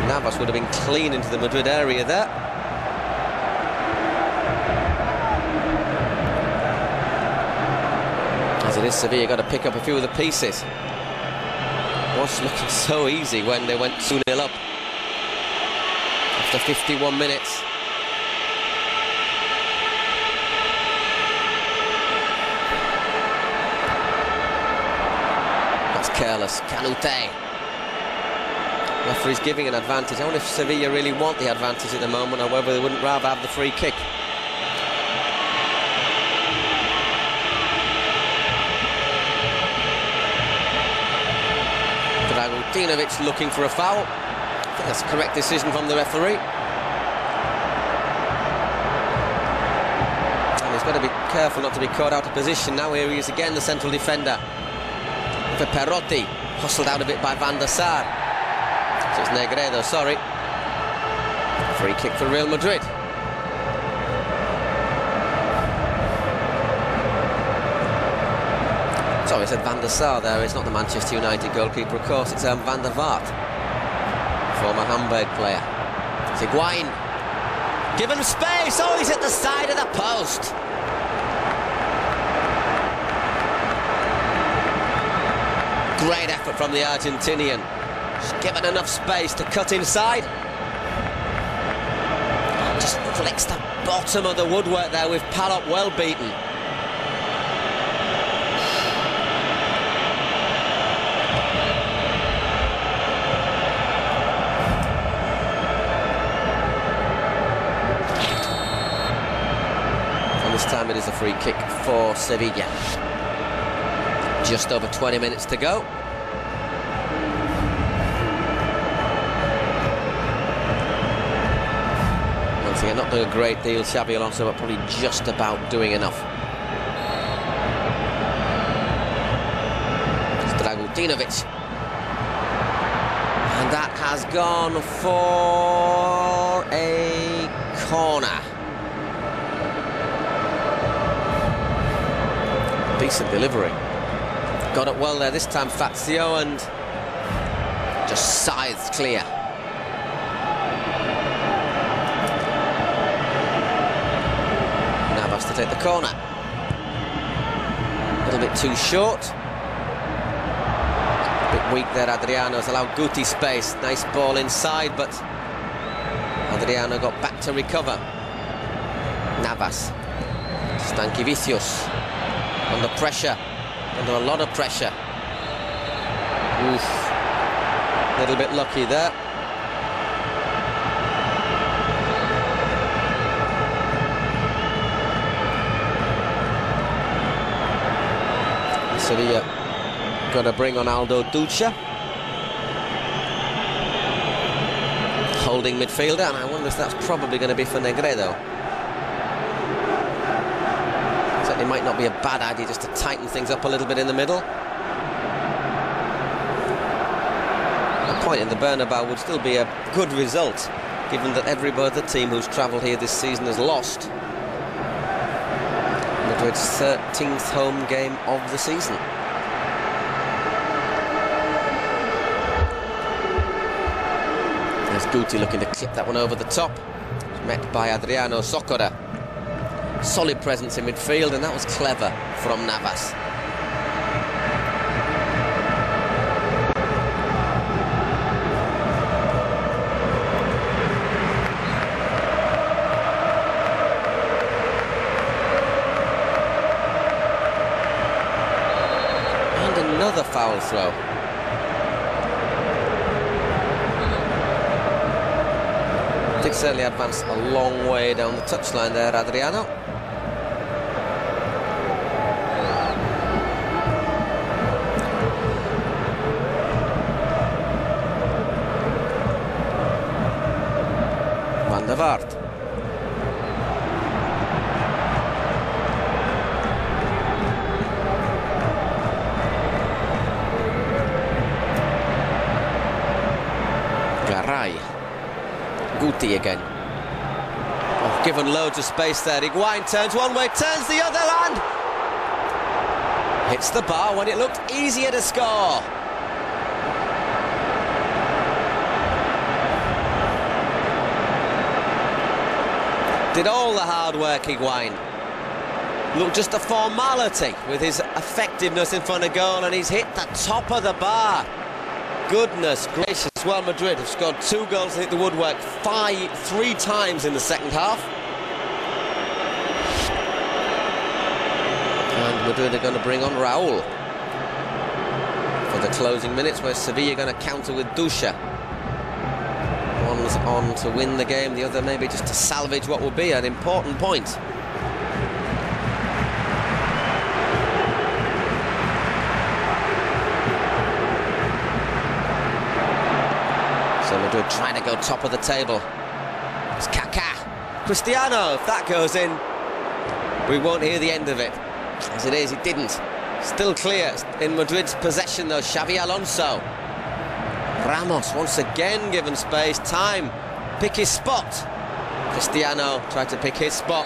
Navas would have been clean into the Madrid area there. As it is, Sevilla got to pick up a few of the pieces. It was looking so easy when they went 2-0 up after 51 minutes. That's careless. Canute. Referee's giving an advantage. I wonder if Sevilla really want the advantage at the moment, or whether they wouldn't rather have the free kick. Dragutinovic looking for a foul. I think that's a correct decision from the referee. And he's got to be careful not to be caught out of position. Now here he is again, the central defender. For Perotti, hustled out a bit by Van der Sar. So it's Negredo, sorry. Free kick for Real Madrid. Sorry, I said Van der Sar there. It's not the Manchester United goalkeeper, of course. It's Van der Vaart, former Hamburg player. It's Higuain. Given space. Oh, he's at the side of the post. Great effort from the Argentinian. Just given enough space to cut inside. Just flicks the bottom of the woodwork there with Palop well beaten. And this time it is a free kick for Sevilla. Just over 20 minutes to go. Once again, not doing a great deal, Xabi Alonso, but probably just about doing enough. It's Dragutinovic. And that has gone for a corner. Decent delivery. Got it well there this time, Fazio, and just scythes clear. Navas to take the corner. A little bit too short. A bit weak there, Adriano's allowed Guti space. Nice ball inside, but Adriano got back to recover. Navas. Stankivicius. Under pressure. Under a lot of pressure. Oof. A little bit lucky there. Sevilla got to bring on Aldo Ducha. Holding midfielder, and I wonder if that's probably going to be for Negredo. It might not be a bad idea just to tighten things up a little bit in the middle. A point in the Bernabeu would still be a good result, given that every other team who's travelled here this season has lost. Madrid's 13th home game of the season. There's Guti looking to clip that one over the top. Met by Adriano Socora. Solid presence in midfield, and that was clever from Navas. And another foul throw. Did certainly advance a long way down the touchline there, Adriano. Van der Vaart. Garay. Guti again. Oh, given loads of space there. Higuain turns one way, turns the other, and hits the bar when it looked easier to score. Did all the hard work, Higuain. Looked just a formality with his effectiveness in front of goal, and he's hit the top of the bar. Goodness gracious. Well, Madrid have scored 2 goals and hit the woodwork 3 times in the second half. And Madrid are going to bring on Raúl for the closing minutes, where Sevilla are going to counter with Dusha. One's on to win the game, the other maybe just to salvage what will be an important point. So Madrid trying to go top of the table. It's Kaká. Cristiano, if that goes in, we won't hear the end of it. As it is, it didn't. Still clear in Madrid's possession though, Xavi Alonso. Ramos once again given space, time, pick his spot. Cristiano tried to pick his spot.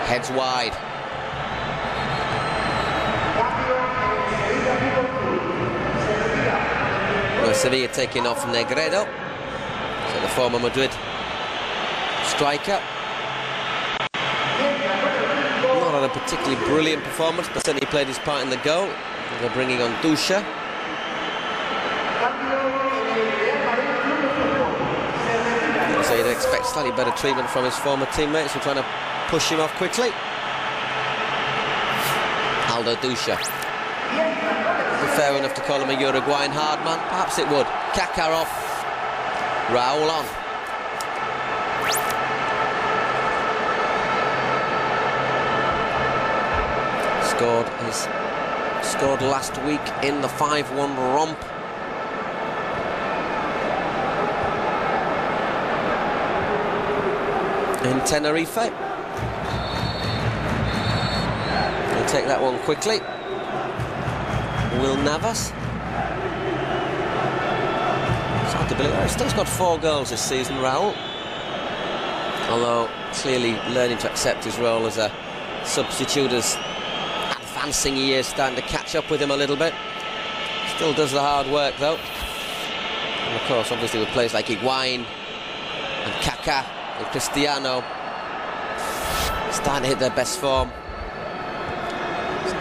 Heads wide. Sevilla taking off Negredo, so the former Madrid striker. Not had a particularly brilliant performance, but certainly played his part in the goal. They're bringing on Dusha. So you'd expect slightly better treatment from his former teammates who are trying to push him off quickly. Aldo Dusha. Fair enough to call him a Uruguayan hard man, perhaps it would. Kaká off, Raúl on. Scored last week in the 5-1 romp. In Tenerife. He'll take that one quickly. Will Navas. It's hard to believe. He's still got 4 goals this season, Raúl. Although clearly learning to accept his role as a substitute, as advancing years starting to catch up with him a little bit. Still does the hard work though. And of course, obviously with players like Higuain and Kaká and Cristiano starting to hit their best form.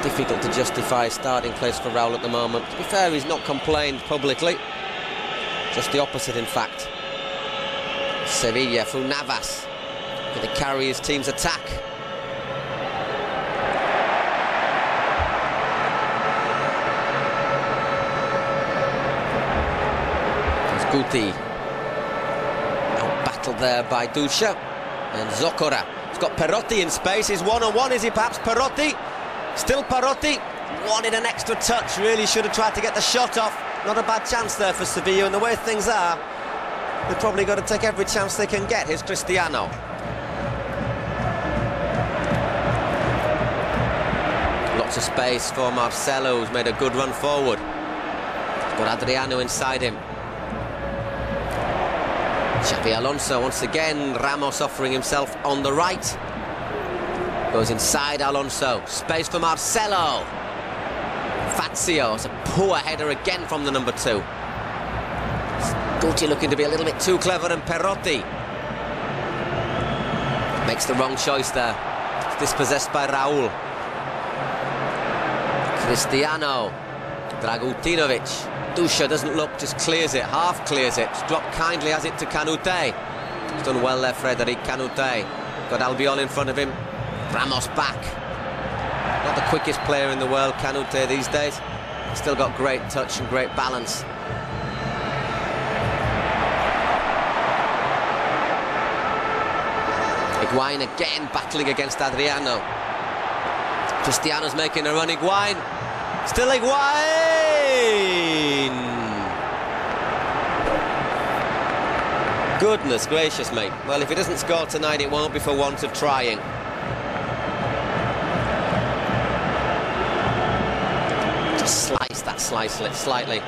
Difficult to justify a starting place for Raúl at the moment. To be fair, he's not complained publicly. Just the opposite, in fact. Sevilla.Full Navas going to carry his team's attack. There's Guti. Out-battled there by Dusha. And Zokora. He's got Perotti in space. He's one-on-one, is he perhaps? Perotti. Still Perotti, wanted an extra touch, really should have tried to get the shot off. Not a bad chance there for Sevilla, and the way things are, they've probably got to take every chance they can get. Here's Cristiano. Lots of space for Marcelo, who's made a good run forward. He's got Adriano inside him. Xavi Alonso once again, Ramos offering himself on the right. Goes inside Alonso, space for Marcelo. Fazio, it's a poor header again from the number 2. Guti looking to be a little bit too clever, and Perotti makes the wrong choice there. It's dispossessed by Raúl. Cristiano, Dragutinovic. Dusha doesn't look, just clears it, half clears it. Just dropped kindly, has it to Canute. He's done well there, Frederic Canute. Got Albiol in front of him. Ramos back. Not the quickest player in the world, Canute, these days. Still got great touch and great balance. Higuain again battling against Adriano. Cristiano's making a run. Higuain. Still Higuain. Goodness gracious, mate. Well, if he doesn't score tonight, it won't be for want of trying. Slice that slightly.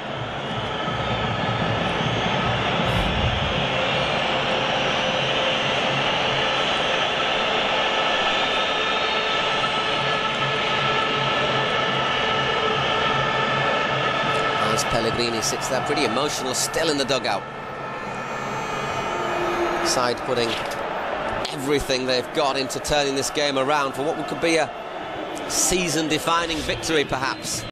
As Pellegrini sits there pretty emotional, still in the dugout. Side putting everything they've got into turning this game around for what could be a season-defining victory, perhaps.